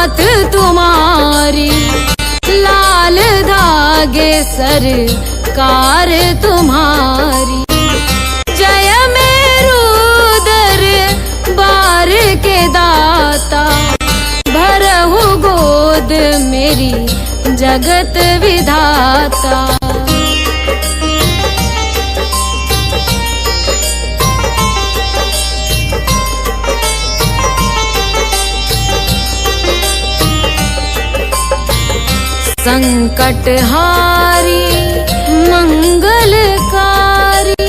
नाथ तुम्हारी, लाल धागे सरकार तुम्हारी। जय मेरू दरबार के दाता, भरहु गोद मेरी जगत विधाता। संकटहारी मंगलकारी,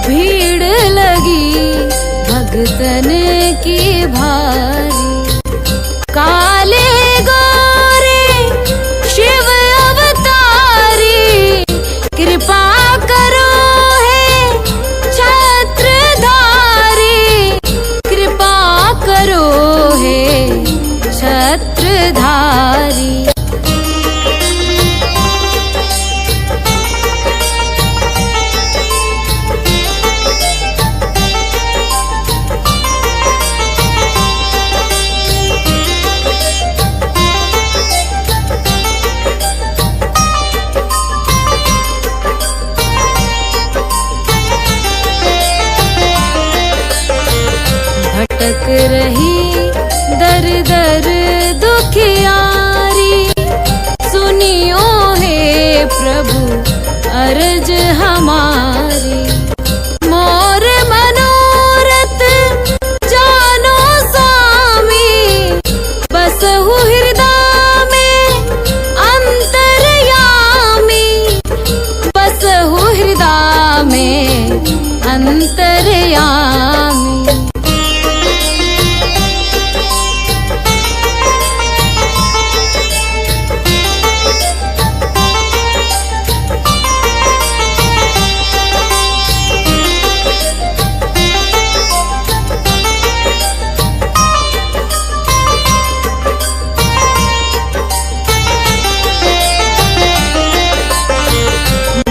भीड़ लगी भगतन की भारी। काले गोरे शिव अवतारी, कृपा करो हे छत्रधारी, कृपा करो हे छत्रधारी। भटक रही दर दर दुखियारी, सुनियो हे प्रभु अर्ज हमारी। मोर मनोरथ जानो स्वामी, बसहु हृदय में अंतर्यामी, बसहु हृदय में अंतर्यामी।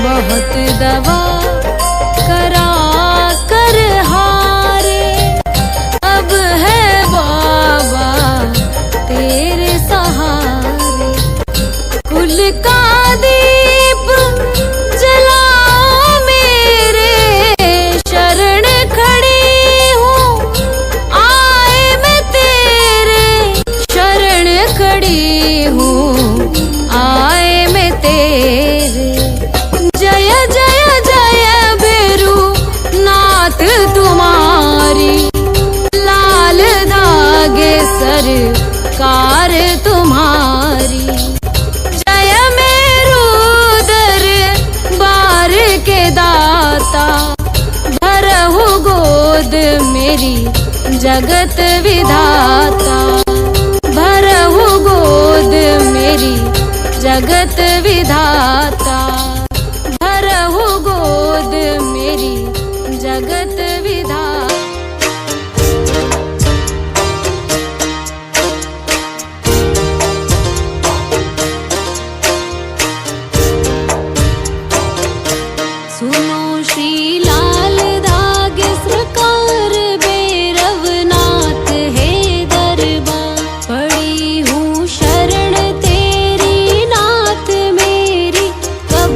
बहुत दवा करा कर हारे, अब है बाबा तेरे सहारे। कुल का दीप जलाओ मेरे, शरण खड़ी हूँ आए मैं तेरे, शरण खड़ी हूँ आए मैं तेरे। जय जय जय भैरू नाथ तुम्हारी, लाल धागे सरकार तुम्हारी। जय मेरू दरबार के दाता, भरहु गोद मेरी जगत विधाता। भरहु गोद मेरी जगत विधाता, भरहु गोद मेरी जगत विधाता। सुनो श्री लाल धागे सरकार, भैरवनाथ है दरबार। पड़ी हूँ शरण तेरी नाथ मेरी, कब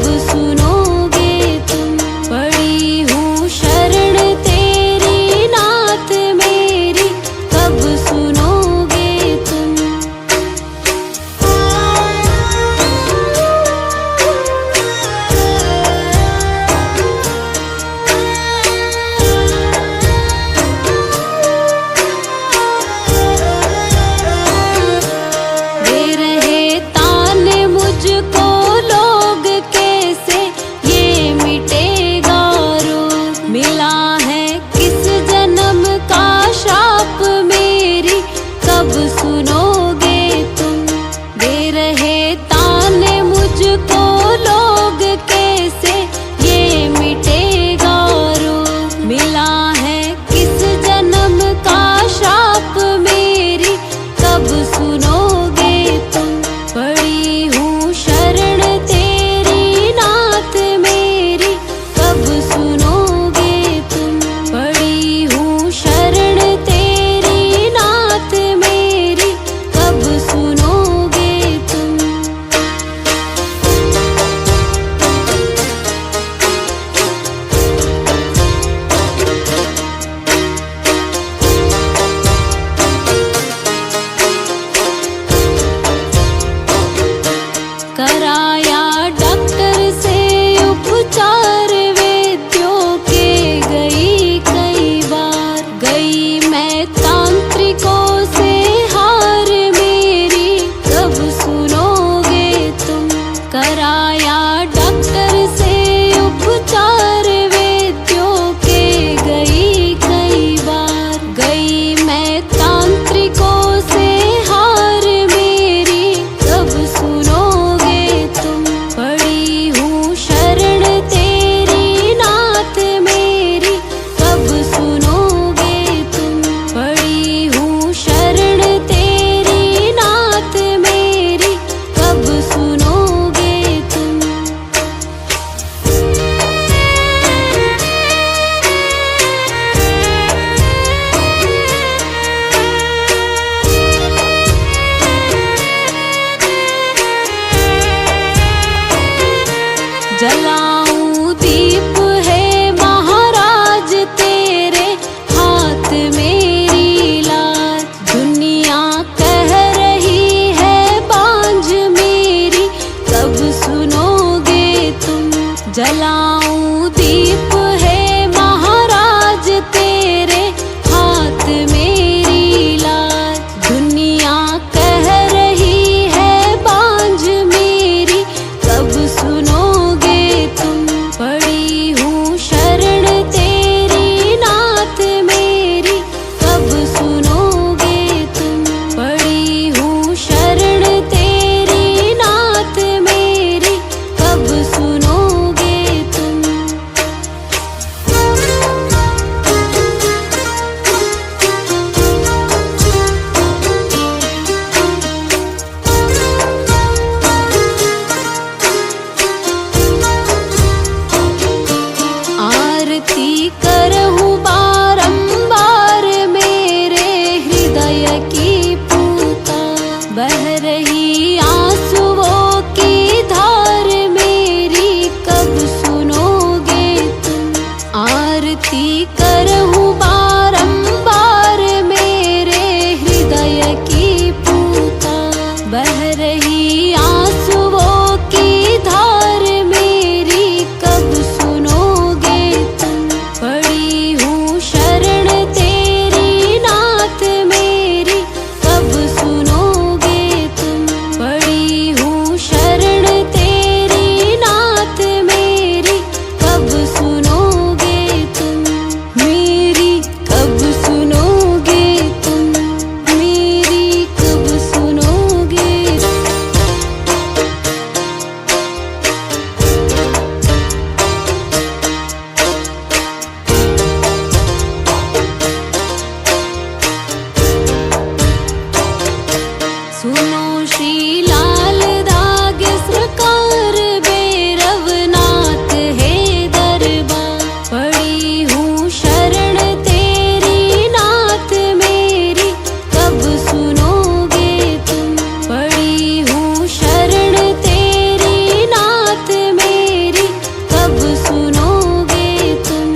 तांत्रिकों से हार मेरी कब सुनोगे तुम। कराया डॉक्टर से उपचार वैद्यों के गई कई बार। गई मैं तांत्रिकों से हार मेरी कब सुनोगे तुम। पड़ी हूँ शरण तेरी नाथ मेरी कब सुनोगे तुम। पड़ी हूँ शरण तेरी नाथ मेरी कब सुनोगे तुम। जलाऊं दीप है महाराज तेरे हाथ मेरी लाज। दुनिया कह रही है बांझ मेरी कब सुनोगे तुम। जलाऊं दीप है महाराज तेरे हाथ मेरी लाज। दुनिया कह रही है बांझ मेरी कब सुनोगे तुम। पड़ी हूँ शरण तेरी नाथ मेरी कब सुनोगे तुम। पड़ी हूँ शरण तेरी नाथ मेरी कब सुनोगे तुम। आरती करहूँ बारंबार मेरे हृदय की पूता। बह रही आंसुओं की धार मेरी कब सुनोगे तुम। आरती करहूँ बारंबार मेरे हृदय की पूता। बह रही आंसुओं की धार मेरी कब सुनोगे तुम। पड़ी हूँ शरण तेरी नाथ मेरी कब सुनोगे तुम। पड़ी हूँ शरण तेरी नाथ मेरी कब सुनोगे तुम। मेरी कब सुनोगे तुम। मेरी कब सुनोगे। सुनो श्री लाल धागे सरकार भैरवनाथ है दरबार। पड़ी हूँ शरण तेरी नाथ मेरी कब सुनोगे तुम। पड़ी हूँ शरण तेरी नाथ मेरी कब सुनोगे तुम।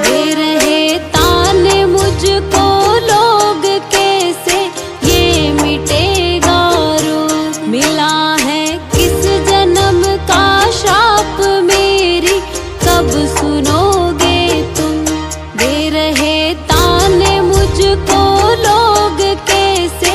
दे रहे ताने मुझको लोग कैसे ये मिटेगा रोग। मिला है किस जन्म का श्राप मेरी कब सुनोगे तुम। दे रहे ताने मुझको लोग कैसे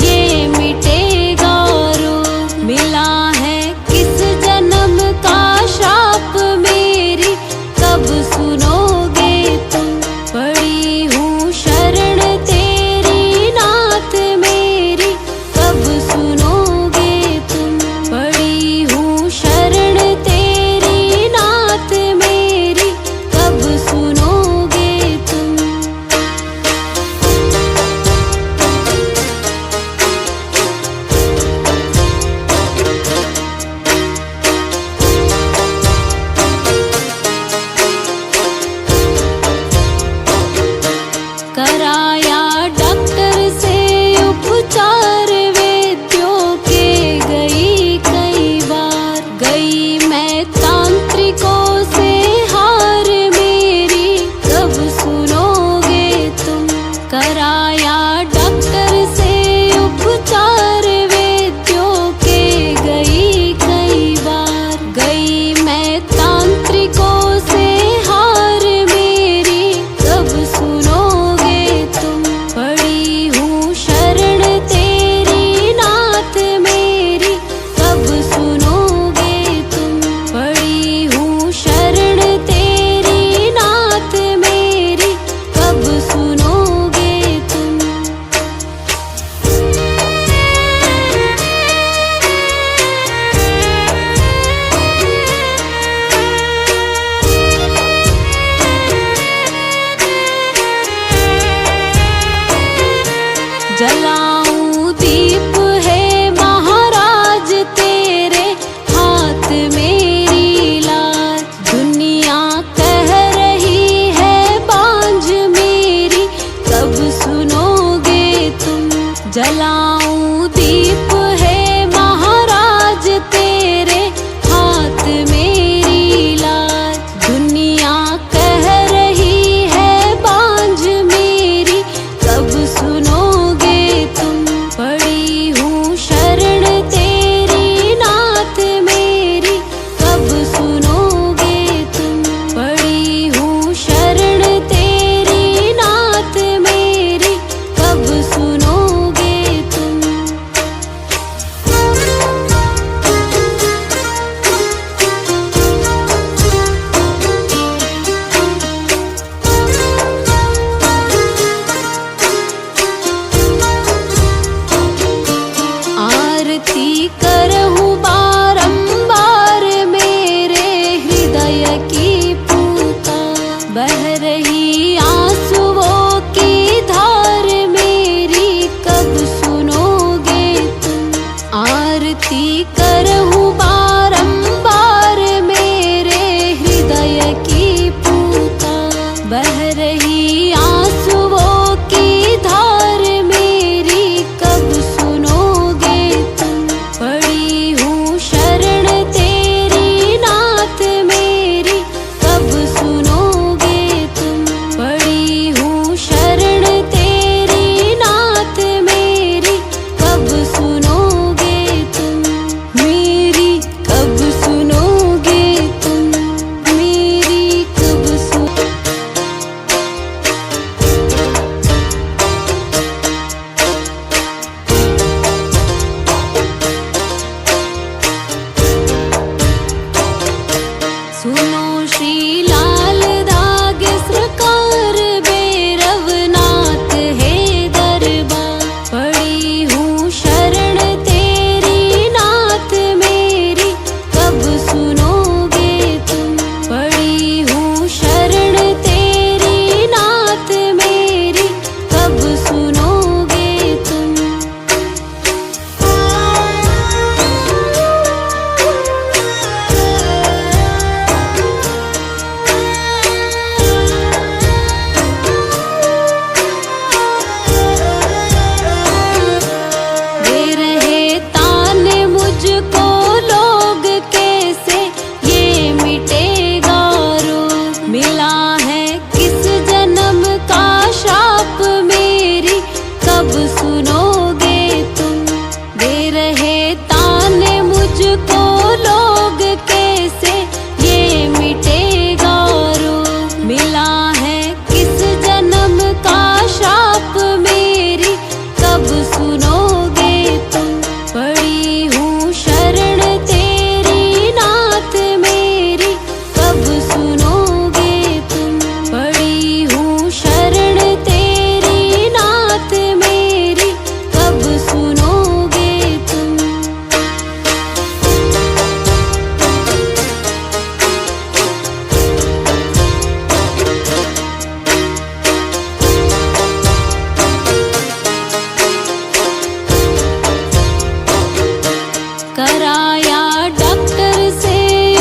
ये मिटेगा रोग। मिला है किस जन्म का श्राप मेरी कब सुनोगे तुम। पड़ी हूँ शरण तेरी नाथ मेरी कब सुनोगे तुम। पड़ी हूँ शरण तेरी नाथ मेरी कब सुनोगे तुम। कराया डॉक्टर से उपचार वैद्यों के गई कई बार। गई मैं तांत्रिकों से हार मेरी कब सुनोगे तुम। कराया डॉक्टर से उपचार वैद्यों के गई कई बार, गई मैं तांत्रिकों से हार मेरी कब सुनोगे तुम। पड़ी हूँ शरण तेरी नाथ मेरी कब सुनोगे तुम। पड़ी हूँ शरण तेरी नाथ मेरी कब सुनोगे तुम। जलाऊं दीप है महाराज तेरे हाथ मेरी लाज। दुनिया कह रही है बांझ मेरी कब सुनोगे तुम। जलाऊं दीप है महाराज तेरे हाथ मेरी लाज। दुनिया कह रही है बांझ मेरी कब सुनोगे तुम। पड़ी हूँ शरण तेरी नाथ मेरी कब सुनोगे तुम। पड़ी हूँ शरण तेरी नाथ मेरी कब सुनोगे तुम। आरती करहूँ बारंबार मेरे हृदय की पुकार। बह रही आंसुओं की धार मेरी कब सुनोगे तुम। आरती करहूँ बारंबार मेरे हृदय की पुकार। बह रही आंसुओं की धार मेरी कब सुनोगे तुम। पड़ी हूँ शरण तेरी नाथ मेरी कब सुनोगे तुम। पड़ी हूँ शरण तेरी नाथ मेरी कब सुनोगे तुम। मेरी कब सुनोगे तुम। मेरी कब सुन। सुनो श्री लाल धागे सरकार भैरवनाथ है दरबार। पड़ी हूँ शरण तेरी नाथ मेरी कब सुनोगे तुम। पड़ी हूँ शरण तेरी नाथ मेरी कब सुनोगे तुम। दे रहे ताने मुझको लोग कैसे ये मिटेगा रोग। मिला है किस जन्म का श्राप मेरी कब सुनोगे तुम। दे रहे ताने मुझको लोग कैसे ये मिटेगा रोग। मिला है किस जन्म का श्राप मेरी कब सुनोगे तुम। पड़ी हूँ शरण तेरी नाथ मेरी कब सुनोगे तुम। पड़ी हूँ शरण तेरी नाथ मेरी कब सुनोगे तुम। कराया डॉक्टर से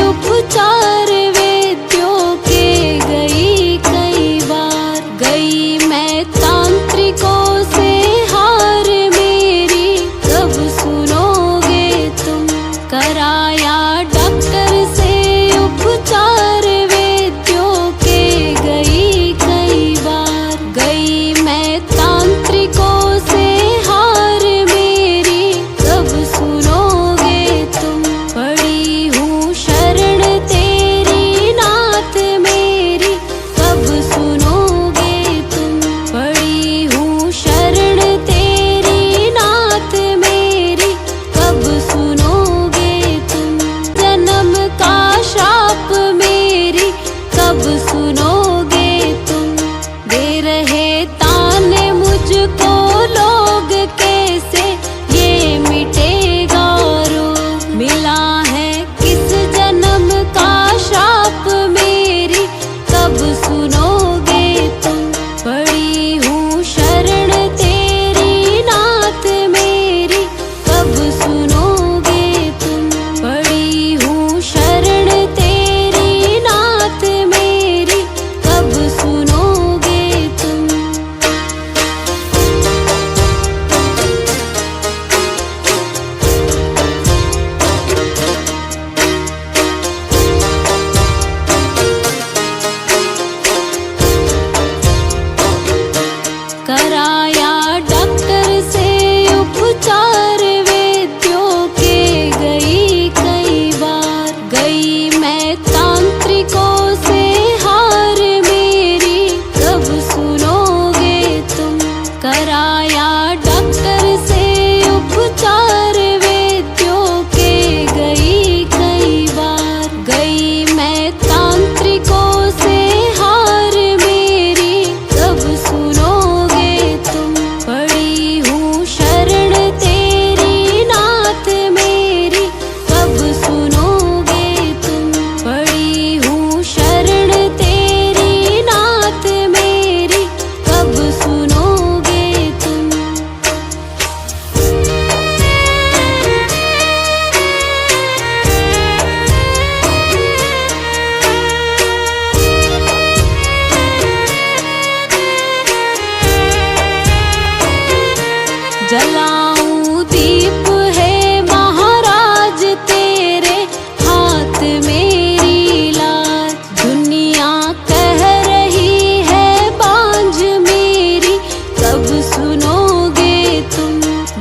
उपचार वैद्यों के गई कई बार, गई मैं तांत्रिकों से हार मेरी कब सुनोगे तुम। कराया डॉक्टर से उपचार वैद्यों के गई कई बार, गई मैं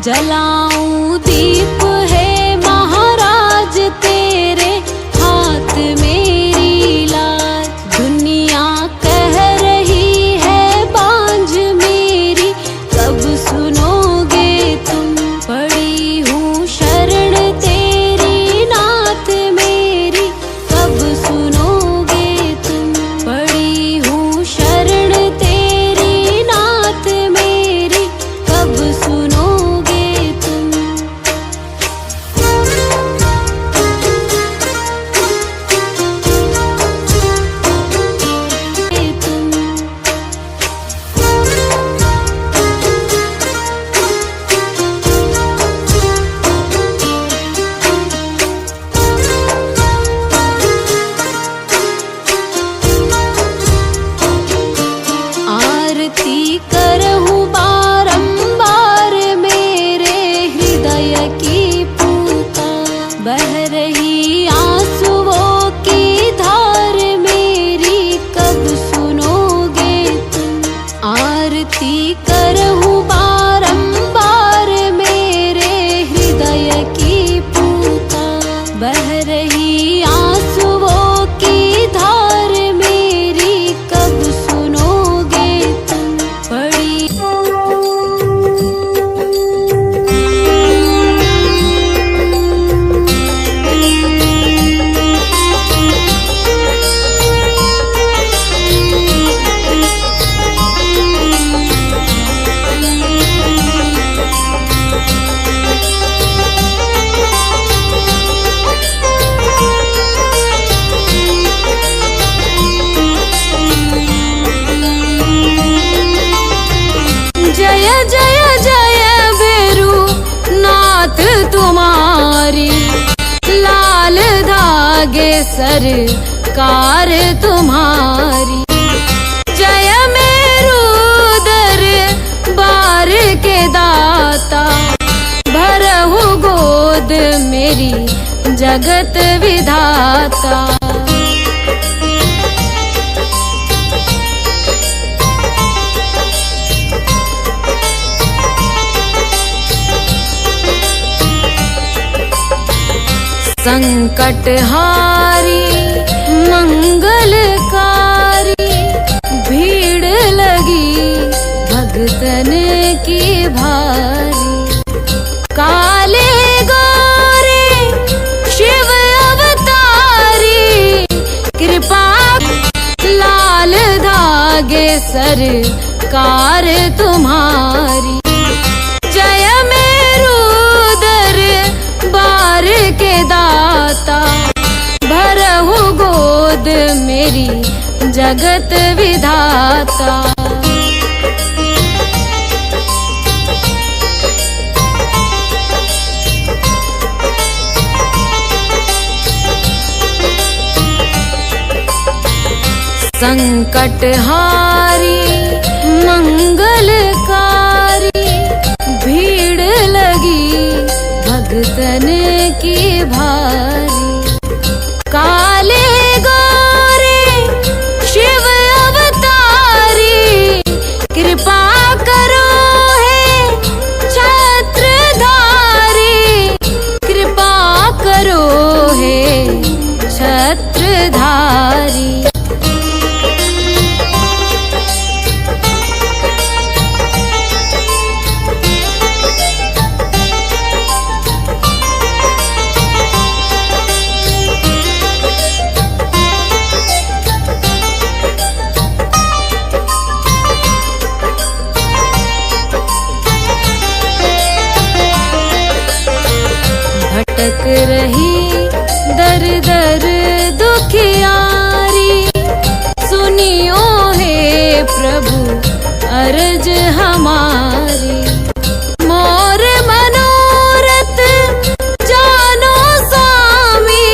जलाऊं दीप है महाराज तेरे हाथ मेरी लाज। दुनिया कह रही है बांझ मेरी, कब सुनोगे तुम। पड़ी हूँ शरण तेरी नाथ मेरी, कब सुनोगे तुम। पड़ी हूँ शरण तेरी नाथ मेरी, कब सुनोगे तुम। आरती करहूँ बारंबार मेरे हृदय की पुकार। बह रही आंसुओं की धार मेरी, कब सुनोगे तुम। आरती करहूँ बारंबार मेरे हृदय की पुकार। बह रही आंसुओं की धार मेरी, कब सुनोगे तुम। पड़ी जय जय जय भैरू नाथ तुम्हारी, लाल धागे सरकार तुम्हारी। जय मेरू दरबार के दाता, भरहु गोद मेरी जगत विधाता। संकटहारी मंगलकारी, भीड़ लगी भगतन की भारी। काले गोरे शिव अवतारी, कृपा लाल धागे सरकार तुम्हारी। जय मेरू दरबार के दाता, भरहु गोद मेरी जगत विधाता। संकटहारी मंगलकारी, भीड़ लगी भगतन की भारी। काले गोरे शिव अवतारी, कृपा करो हे छत्रधारी। कृपा करो हे छत्रधारी। भटक रही दर दर दुखियारी, सुनियो हे प्रभु अर्ज हमारी। मोर मनोरथ जानो स्वामी,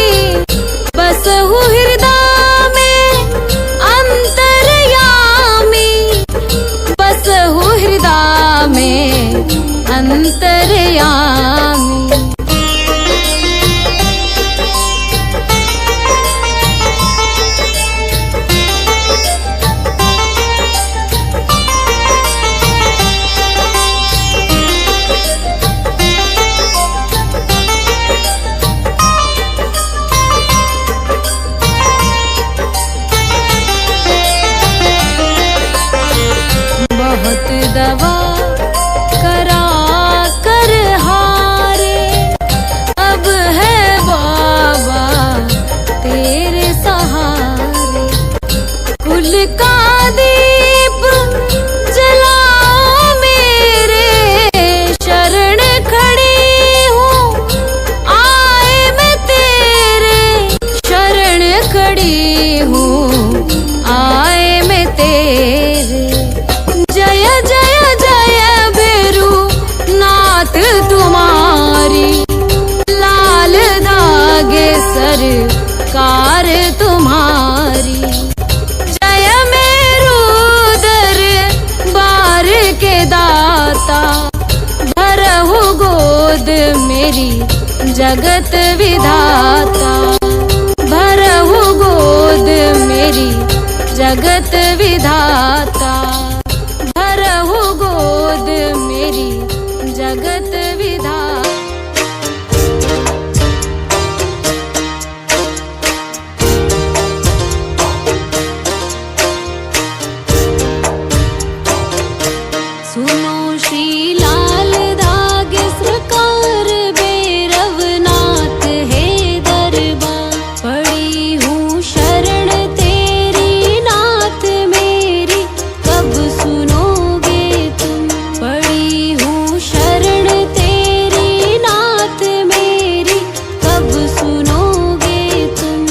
बसहु हृदय में अंतर्यामी। बसहु हृदय में अंतर्यामी। सेवा करा कर हारे। अब है बाबा तेरे सहारे। कुल का दीप जलाओ मेरे, शरण खड़ी हूँ आए मैं तेरे। शरण खड़ी हूँ आए मैं तेरे। जय जय जय भैरू नाथ तुम्हारी, लाल दागे सरकार तुम्हारी। जय मेरू दरबार के दाता, भरहु गोद मेरी जगत विधाता। भरहु गोद मेरी जगत विधाता। भरहु गोद मेरी जगत विधाता। सुनो श्री लाल दाग सरकार, भैरवनाथ है दरबार। पड़ी हूँ शरण तेरी नाथ मेरी, कब सुनोगे तुम। पड़ी हूँ शरण तेरी नाथ मेरी, कब सुनोगे तुम।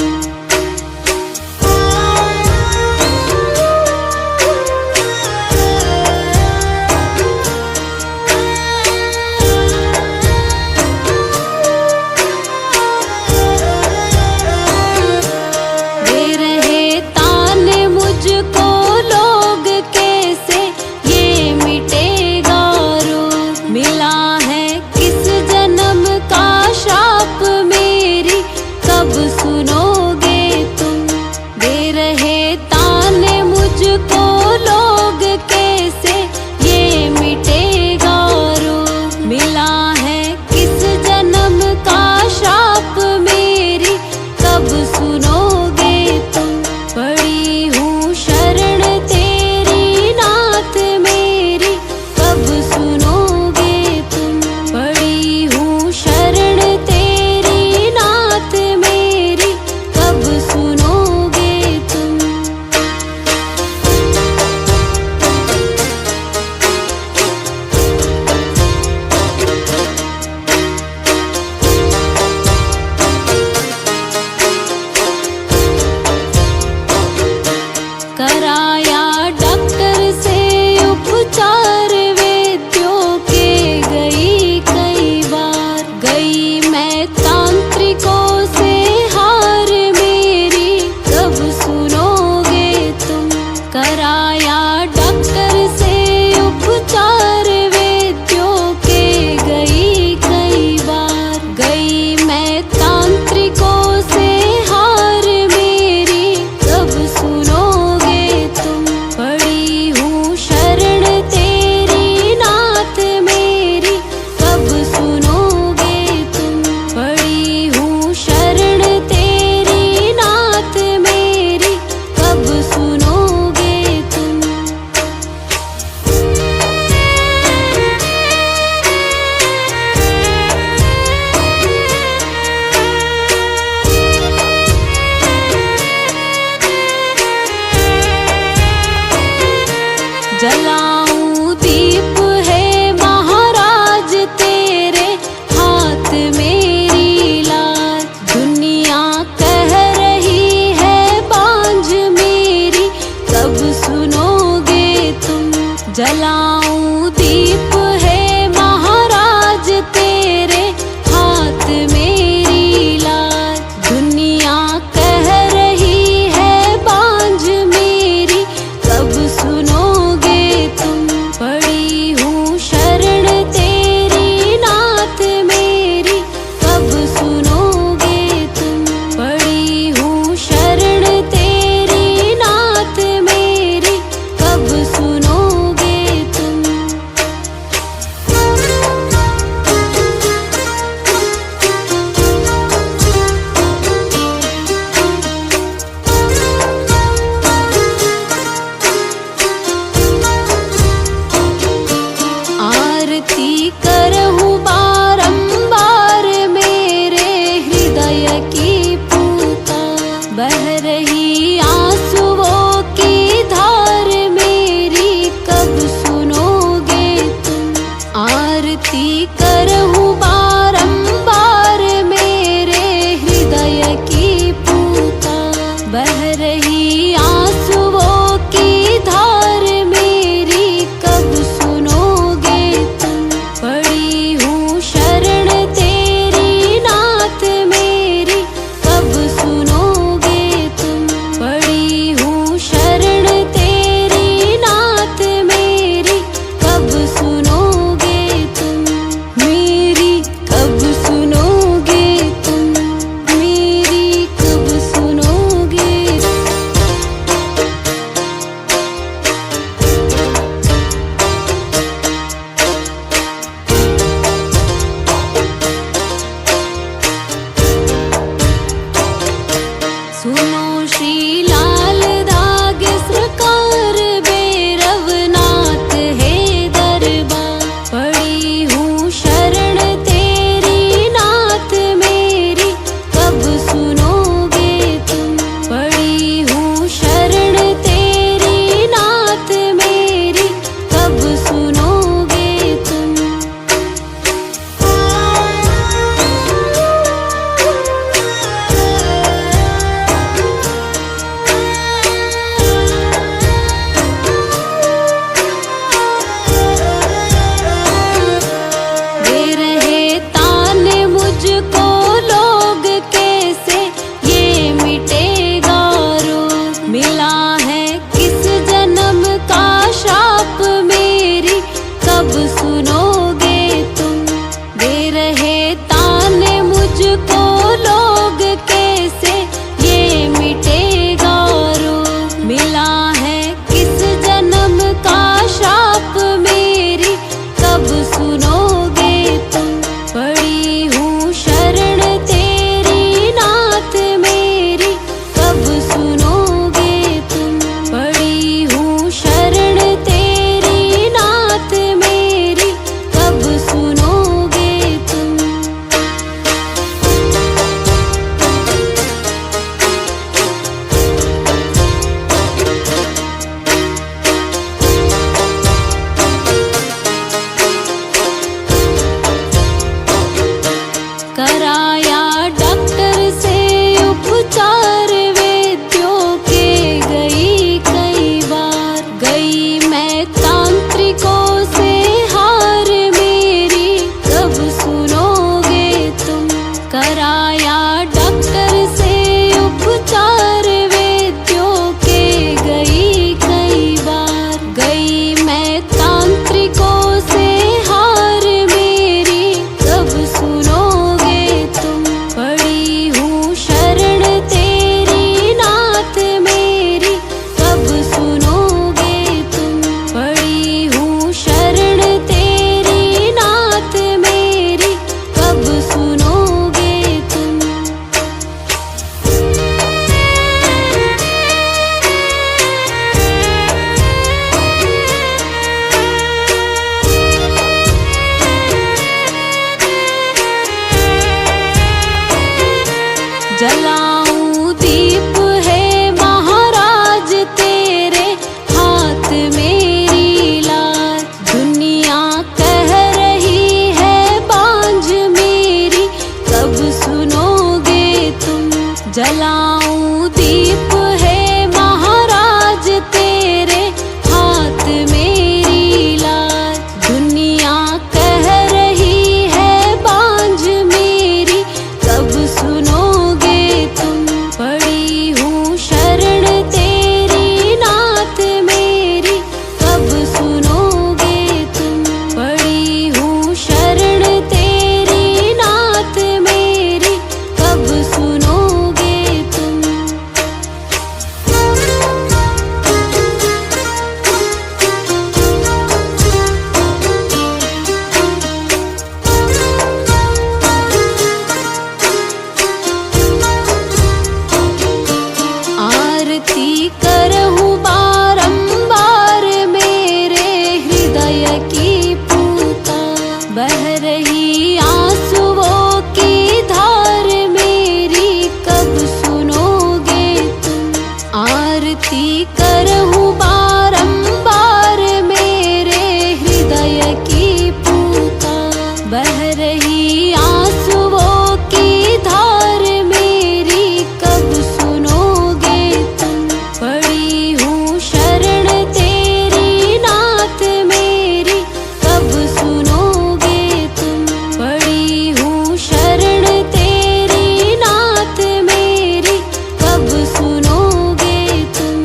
बह रही आंसुओं की धार मेरी कब सुनोगे तुम। पड़ी हूँ शरण तेरी नाथ मेरी कब सुनोगे तुम। पड़ी हूँ शरण तेरी नाथ मेरी कब सुनोगे तुम।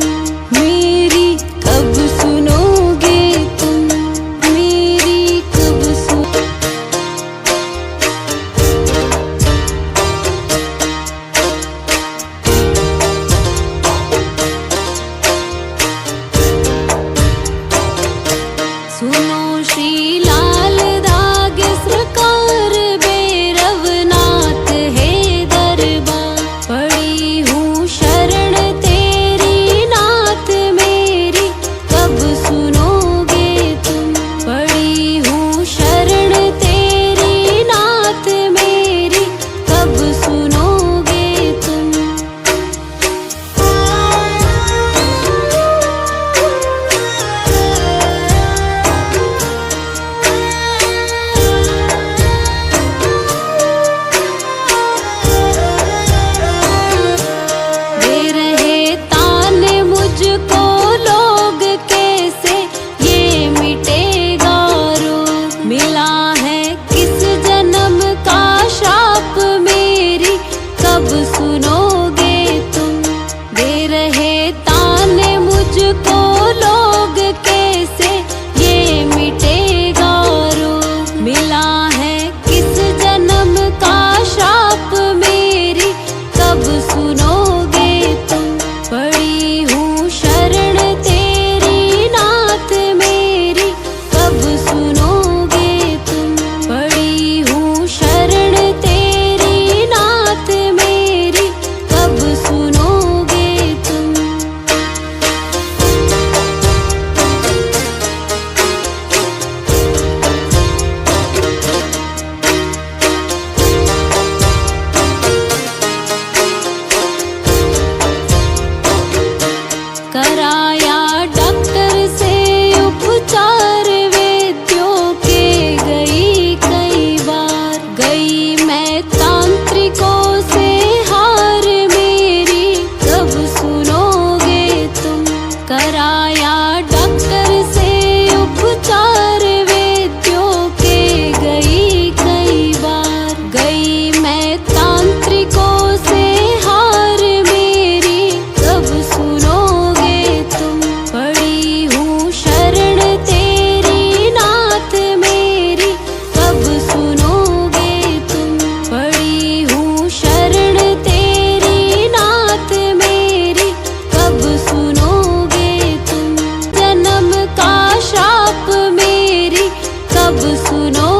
मेरी कब सुनोगे तुम। मेरी कब सुन। सुनो श्री लाल दाग सरकार भैरवनाथ है दरबार। पड़ी हूँ शरण तेरी नाथ मेरी कब सुनोगे तुम। पड़ी हूँ शरण तेरी नाथ मेरी कब सुनोगे तुम। दे रहे ताने मुझको लोग कैसे ये मिटेगा रोग। मिला है किस जन्म का श्राप मेरी कब सुनोगे तुम। दे रहे ताने मुझको लोग कैसे ये मिटेगा रोग। मिला है किस जन्म का श्राप मेरी कब सुनोगे तुम। पड़ी हूँ शरण तेरी नाथ मेरी कब सुनोगे तुम। पड़ी हूँ शरण तेरी नाथ मेरी कब सुनोगे तुम। कराया डॉक्टर से उपचार वैद्यों के गई कई बार। गई मैं तांत्रिकों से हार मेरी कब सुनोगे तुम। कराया डॉक्टर से उपचार वैद्यों के गई कई बार। गई मैं तांत्रिकों से हार मेरी कब सुनोगे तुम। पड़ी हूँ शरण तेरी नाथ मेरी कब सुनोगे तुम। पड़ी हूँ शरण तेरी नाथ मेरी कब सुनोगे तुम। जन्म का श्राप मेरी कब सुनो।